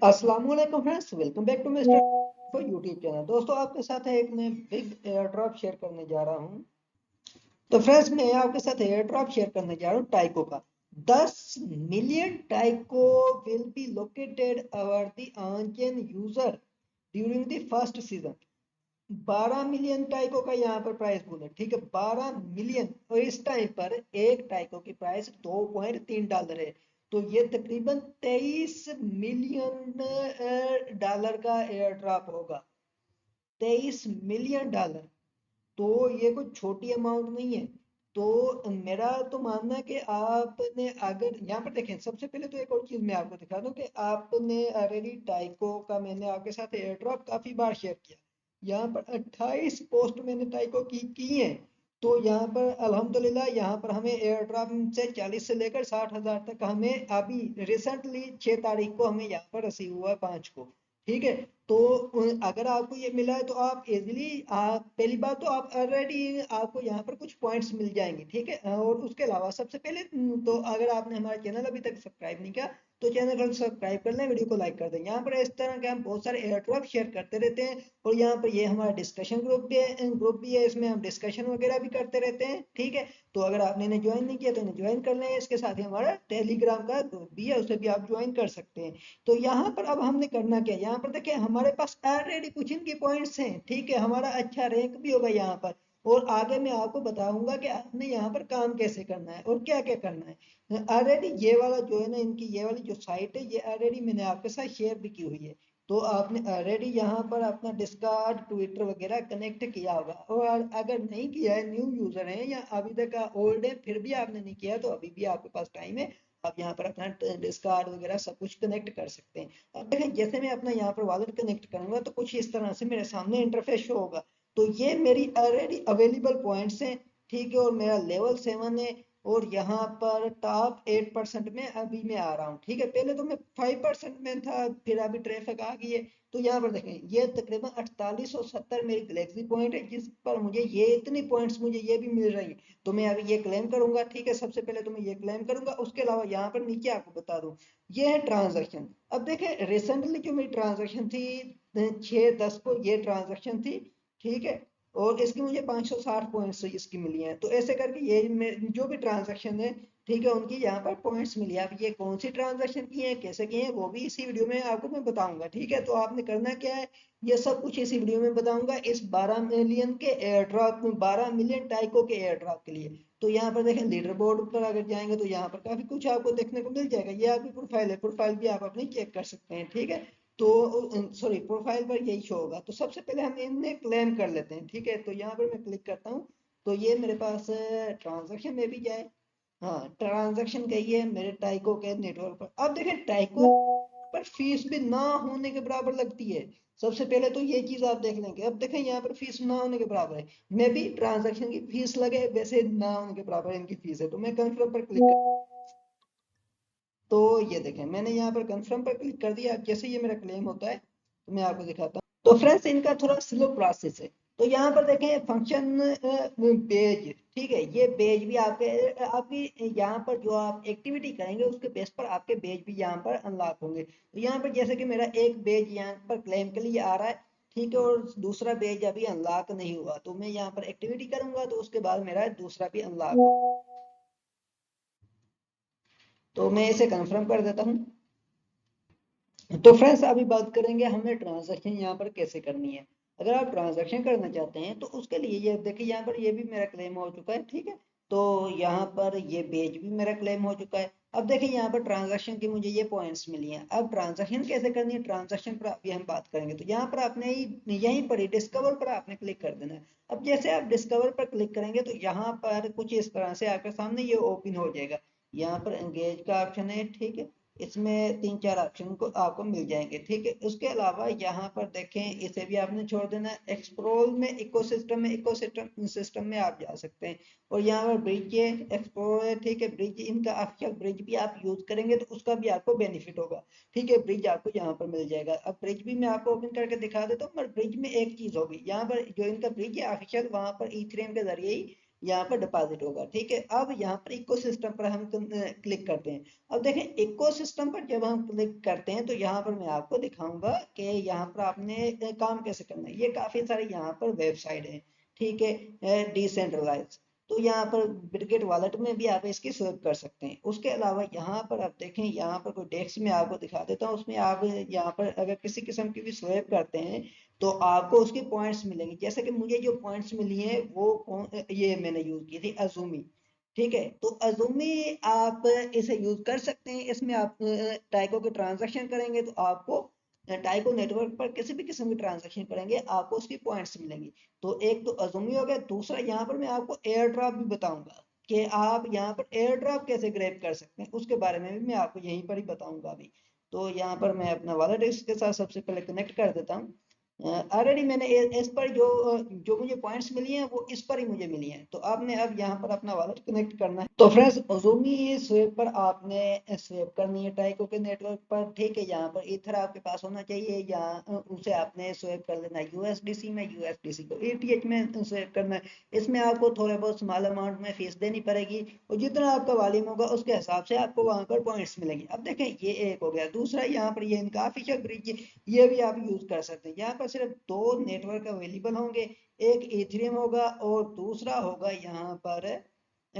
अस्सलाम वालेकुम friends, welcome back to mister for YouTube channel. दोस्तों आपके साथ है एक मैं बिग एयर ड्रॉप शेयर करने जा रहा हूं। तो फ्रेंड्स मैं आपके साथ एयर ड्रॉप शेयर करने जा रहा हूं टाइको का। 10 million Taiko will be located our the onchain user during the first season. 12 million Taiko का यहाँ पर प्राइस बोले, ठीक है, 12 मिलियन। और इस टाइम पर एक टाइको की प्राइस $2.3 है। तो ये तकरीबन 23 मिलियन डॉलर का एयर ड्रॉप होगा। $23 मिलियन। तो ये कोई छोटी अमाउंट नहीं है। तो मेरा तो मानना है कि आपने अगर यहाँ पर देखें, सबसे पहले तो एक और चीज मैं आपको दिखा दूं कि आपने ऑलरेडी टाइको का मैंने आपके साथ एयर ड्रॉप काफी बार शेयर किया। यहाँ पर 28 पोस्ट मैंने टाइको की है। तो यहाँ पर अल्हम्दुलिल्लाह यहाँ पर हमें एयर ड्रॉप से 40 से लेकर 60,000 तक हमें अभी रिसेंटली 6 तारीख को हमें यहाँ पर रिसीव हुआ है, 5 को। ठीक है। तो अगर आपको ये मिला है तो आप इजीली, आप पहली बात तो आप ऑलरेडी आपको यहाँ पर कुछ पॉइंट्स मिल जाएंगे, ठीक है। और उसके अलावा सबसे पहले तो अगर आपने हमारा चैनल अभी तक सब्सक्राइब नहीं किया तो चैनल को सब्सक्राइब कर लें, वीडियो को लाइक कर दें। यहाँ पर इस तरह के हम बहुत सारे एयर ड्रॉप शेयर करते रहते हैं। और यहाँ पर ये हमारा डिस्कशन ग्रुप भी है, इसमें हम डिस्कशन वगैरह भी करते रहते हैं, ठीक है। तो अगर आपने इन्हें ज्वाइन नहीं किया तो इन्हें ज्वाइन कर लें। इसके साथ ही हमारा टेलीग्राम का ग्रुप भी है, उसे भी आप ज्वाइन कर सकते हैं। तो यहाँ पर अब हमने करना क्या है, यहाँ पर देखिए हमारे पास ऑलरेडी कुछ इनके पॉइंट्स हैं, ठीक है, हमारा अच्छा रैंक भी होगा यहाँ पर। और आगे मैं आपको बताऊंगा कि आपने यहाँ पर काम कैसे करना है और क्या क्या करना है। ऑलरेडी ये वाला जो है ना, इनकी ये वाली जो साइट है, ये ऑलरेडी मैंने आपके साथ शेयर भी की हुई है। तो आपने ऑलरेडी यहाँ पर अपना डिस्कॉर्ड ट्विटर वगैरह कनेक्ट किया होगा। और अगर नहीं किया है, न्यू यूजर है या अभी तक ओल्ड है फिर भी आपने नहीं किया, तो अभी भी आपके पास टाइम है। आप यहाँ पर अपना डिस्कार्ड वगैरह सब कुछ कनेक्ट कर सकते हैं। अब देखें, जैसे मैं अपना यहाँ पर वॉलेट कनेक्ट करूंगा तो कुछ इस तरह से मेरे सामने इंटरफेस शो होगा। तो ये मेरी ऑलरेडी अवेलेबल पॉइंट्स हैं, ठीक है। और मेरा लेवल 7 है। और यहाँ पर टॉप 8% में अभी मैं आ रहा हूँ, ठीक है। पहले तो मैं 5% में था, फिर अभी ट्रैफिक आ गई है। तो यहाँ पर देखें, ये तकरीबन 4870 मेरी गैलेक्सी पॉइंट है, जिस पर मुझे ये इतनी पॉइंट्स मुझे ये भी मिल रही है। तो मैं अभी ये क्लेम करूंगा, ठीक है। सबसे पहले तो मैं ये क्लेम करूंगा। उसके अलावा यहाँ पर नीचे आपको बता दूं, ये है ट्रांजैक्शन। अब देखें, रिसेंटली जो मेरी ट्रांजैक्शन थी 6/10 को ये ट्रांजैक्शन थी, ठीक है। और इसकी मुझे 560 पॉइंट्स इसकी मिली हैं। तो ऐसे करके ये जो भी ट्रांजैक्शन है, ठीक है, उनकी यहाँ पर पॉइंट्स मिली है। अब ये कौन सी ट्रांजैक्शन की है, कैसे की है, वो भी इसी वीडियो में आपको मैं बताऊंगा, ठीक है। तो आपने करना क्या है, ये सब कुछ इसी वीडियो में बताऊंगा। इस 12 मिलियन के एयर ड्रॉप में, 12 मिलियन टाइको के एयर ड्रॉप के लिए। तो यहाँ पर देखें, लीडर बोर्ड पर अगर जाएंगे तो यहाँ पर काफी कुछ आपको देखने को मिल जाएगा। ये आपकी प्रोफाइल है, प्रोफाइल भी आप अपनी चेक कर सकते हैं, ठीक है। तो सॉरी, प्रोफाइल पर यही शो होगा। तो सबसे पहले हम इन्हें क्लेम कर लेते हैं, ठीक है। तो यहाँ पर मैं क्लिक करता हूँ। तो ये मेरे पास ट्रांजेक्शन में भी जाए। हाँ, ट्रांजैक्शन गई है मेरे टाइको के नेटवर्क पर। अब देखें, टाइको पर फीस भी ना होने के बराबर लगती है। सबसे पहले तो ये चीज आप देख लेंगे। अब देखें, यहाँ पर फीस ना होने के बराबर है। मैं भी ट्रांजैक्शन की फीस लगे वैसे ना होने के बराबर इनकी फीस है। तो मैं कंफर्म पर क्लिक कर, तो ये देखें मैंने यहाँ पर कंफर्म पर क्लिक कर दिया। अब जैसे ये मेरा क्लेम होता है तो मैं आपको दिखाता हूँ। तो फ्रेंड्स, इनका थोड़ा स्लो प्रोसेस है। तो यहाँ पर देखें फंक्शन पेज, ठीक है। ये पेज भी आपके आपकी यहाँ पर जो आप एक्टिविटी करेंगे उसके बेस पर आपके पेज भी यहाँ पर अनलॉक होंगे। तो यहाँ पर जैसे कि मेरा एक पेज यहाँ पर क्लेम के लिए आ रहा है, ठीक है। और दूसरा पेज अभी अनलॉक नहीं हुआ। तो मैं यहाँ पर एक्टिविटी करूंगा तो उसके बाद मेरा दूसरा भी अनलॉक। तो मैं इसे कंफर्म कर देता हूँ। तो फ्रेंड्स, अभी बात करेंगे हमें ट्रांजैक्शन यहाँ पर कैसे करनी है। अगर आप ट्रांजैक्शन करना चाहते हैं तो उसके लिए ये देखिए, यहाँ पर ये भी मेरा क्लेम हो चुका है, ठीक है। तो यहाँ पर ये पेज भी मेरा क्लेम हो चुका है। अब देखिए, यहाँ पर ट्रांजैक्शन की मुझे ये पॉइंट्स मिली हैं। अब ट्रांजैक्शन कैसे करनी है, ट्रांजैक्शन पर अभी हम बात करेंगे। तो यहाँ पर आपने यहीं पर ही डिस्कवर पर आपने क्लिक कर देना है। अब जैसे आप डिस्कवर पर क्लिक करेंगे तो यहाँ पर कुछ इस तरह से आपके सामने ये ओपन हो जाएगा। यहाँ पर एंगेज का ऑप्शन है, ठीक है। इसमें 3-4 ऑप्शन को आपको मिल जाएंगे, ठीक है। उसके अलावा यहाँ पर देखें, इसे भी आपने छोड़ देना है। एक्सप्लोर में इकोसिस्टम सिस्टम में आप जा सकते हैं। और यहाँ पर ब्रिज है, एक्सप्लोर है, ठीक है। ब्रिज, इनका ऑफिशियल ब्रिज भी आप यूज करेंगे तो उसका भी आपको बेनिफिट होगा, ठीक है। ब्रिज आपको यहाँ पर मिल जाएगा। अब ब्रिज भी मैं आपको ओपन करके दिखा देता हूँ। पर ब्रिज में एक चीज होगी, यहाँ पर जो इनका ब्रिज है ऑफिशियल, वहां पर इथेरियम के जरिए ही यहाँ पर डिपॉजिट होगा। ठीक है, अब यहाँ पर इकोसिस्टम पर हम क्लिक करते हैं। अब देखें इकोसिस्टम पर जब हम क्लिक करते हैं तो यहाँ पर मैं आपको दिखाऊंगा कि यहाँ पर आपने काम कैसे करना है। ये काफी सारे यहाँ पर वेबसाइट है, ठीक है, डिसेंट्रलाइज। तो यहाँ पर बिटगेट वॉलेट में भी आप इसकी स्वेप कर सकते हैं। उसके अलावा यहाँ पर आप देखें, यहाँ पर कोई डेस्क में आपको दिखा देता हूँ, उसमें आप यहाँ पर अगर किसी किस्म की भी स्वेप करते हैं तो आपको उसके पॉइंट्स मिलेंगे। जैसे कि मुझे जो पॉइंट्स मिली हैं वो ये मैंने यूज की थी अजूमी। ठीक है, तो अजूमी आप इसे यूज कर सकते हैं। इसमें आप टाइको के ट्रांजैक्शन करेंगे तो आपको टाइको नेटवर्क पर किसी भी किस्म की ट्रांजैक्शन करेंगे आपको उसकी पॉइंट्स मिलेंगी। तो एक तो अजूमी हो गया, दूसरा यहाँ पर मैं आपको एयर ड्रॉप भी बताऊंगा कि आप यहाँ पर एयर ड्रॉप कैसे ग्रैब कर सकते हैं, उसके बारे में भी मैं आपको यहीं पर ही बताऊंगा अभी। तो यहाँ पर मैं अपना वॉलेट इसके साथ सबसे पहले कनेक्ट कर देता हूँ। ऑलरेडी मैंने इस पर जो मुझे पॉइंट्स मिली हैं वो इस पर ही मुझे मिली हैं। तो आपने अब यहाँ पर अपना वॉलेट कनेक्ट करना है। तो फ्रेंड्स अजूमी स्वेप पर आपने स्वेप करनी है टाइको के नेटवर्क पर। ठीक है, यहाँ पर ईथर आपके पास होना चाहिए या उसे आपने स्वेप कर लेना है यूएसडीसी में, यूएसडीसी को ईटीएच में स्वेप करना है। इसमें आपको थोड़े बहुत स्मॉल अमाउंट में फीस देनी पड़ेगी और जितना आपका वॉल्यूम होगा उसके हिसाब से आपको वहां पर पॉइंट्स मिलेंगे। अब देखें ये एक हो गया, दूसरा यहाँ पर ये इनका ऑफिशियल ब्रिज, ये भी आप यूज कर सकते हैं। यहाँ पर सिर्फ दो नेटवर्क अवेलेबल होंगे, एक इथेरियम होगा और दूसरा होगा यहाँ पर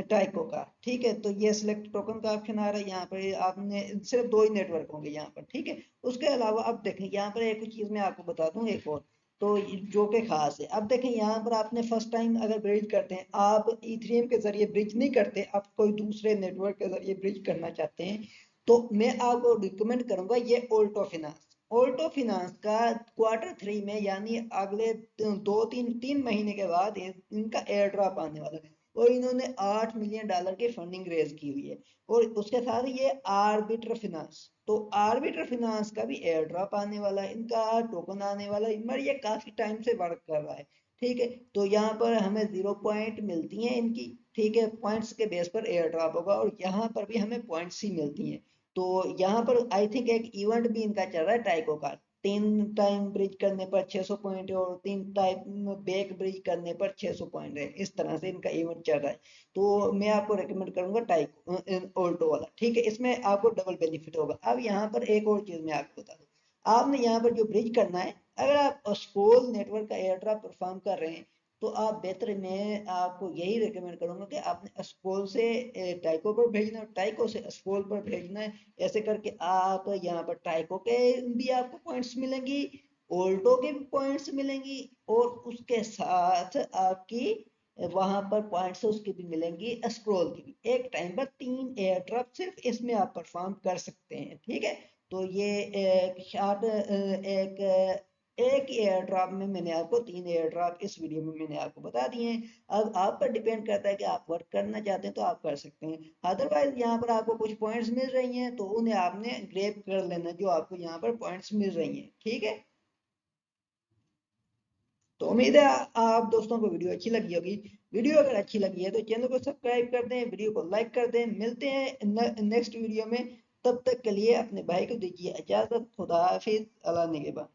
टाइको का। ठीक है, तो ये सिलेक्ट टोकन का ऑप्शन आ रहा है, यहाँ पर आपने सिर्फ दो ही नेटवर्क होंगे यहाँ पर। ठीक है, उसके अलावा अब देखें यहाँ पर एक चीज मैं आपको बता दूं एक और, तो जो कि खास है। अब देखें यहाँ पर आपने फर्स्ट टाइम अगर ब्रिज करते हैं, आप इथेरियम के जरिए ब्रिज नहीं करते, आप कोई दूसरे नेटवर्क के जरिए ब्रिज करना चाहते हैं, तो मैं आपको रिकमेंड करूंगा ये ऑल्टो फिनांस। ऑल्टो फिनांस का Q3 में यानी अगले 2-3 महीने के बाद इनका एयर ड्रॉप आने वाला है और इन्होंने $8 मिलियन की फंडिंग रेज की हुई है। और उसके साथ ये आर्बिटर फिनांस, तो आर्बिटर फिनांस का भी एयर ड्रॉप आने वाला है, इनका टोकन आने वाला है, मगर ये काफी टाइम से वर्क कर रहा है। ठीक है, तो यहाँ पर हमें 0 पॉइंट मिलती हैं इनकी। ठीक है, पॉइंट्स के बेस पर एयर ड्रॉप होगा और यहाँ पर भी हमें पॉइंट्स ही मिलती हैं। तो यहाँ पर आई थिंक एक इवेंट भी इनका चल रहा है टाइको का, 3 टाइम ब्रिज करने पर 600 पॉइंट है और 3 टाइम बैक ब्रिज करने पर 600 पॉइंट है। इस तरह से इनका इवेंट चल रहा है। तो मैं आपको रेकमेंड करूंगा टाइको ऑल्टो वाला। ठीक है, इसमें आपको डबल बेनिफिट होगा। अब यहाँ पर एक और चीज मैं आपको बता दूं, आपने यहाँ पर जो ब्रिज करना है, अगर आप स्कूल नेटवर्क का एयर ड्रॉप परफॉर्म कर रहे हैं तो आप बेहतर, मैं आपको यही रिकमेंड करूंगा कि आपने स्कूल से टाइको पर भेजना है, टाइको से स्कूल पर भेजना है। ऐसे करके आप यहाँ पर टाइको के भी आपको पॉइंट्स मिलेंगी, ओल्टो के भी पॉइंट्स मिलेंगी और उसके साथ आपकी वहां पर पॉइंट्स उसकी भी मिलेंगी, स्क्रोल की भी। एक टाइम पर 3 एयर ड्रॉप सिर्फ इसमें आप परफॉर्म कर सकते हैं। ठीक है, तो ये एक शॉर्ट एक एक एयर ड्रॉप में मैंने आपको 3 एयर ड्रॉप इस वीडियो में मैंने आपको बता दिए हैं। अब आप पर डिपेंड करता है कि आप वर्क करना चाहते हैं तो आप कर सकते हैं, अदरवाइज यहाँ पर आपको कुछ पॉइंट्स मिल रही हैं तो उन्हें आपने ग्रैब कर लेना जो आपको यहाँ पर पॉइंट्स मिल रही हैं। ठीक है, तो उम्मीद है आप दोस्तों को वीडियो अच्छी लगी होगी। वीडियो अगर अच्छी लगी है तो चैनल को सब्सक्राइब कर दें, वीडियो को लाइक कर दें। मिलते हैं नेक्स्ट वीडियो में, तब तक के लिए अपने भाई को दीजिए इजाजत। खुदा हाफिज, अल्लाह निगहबान।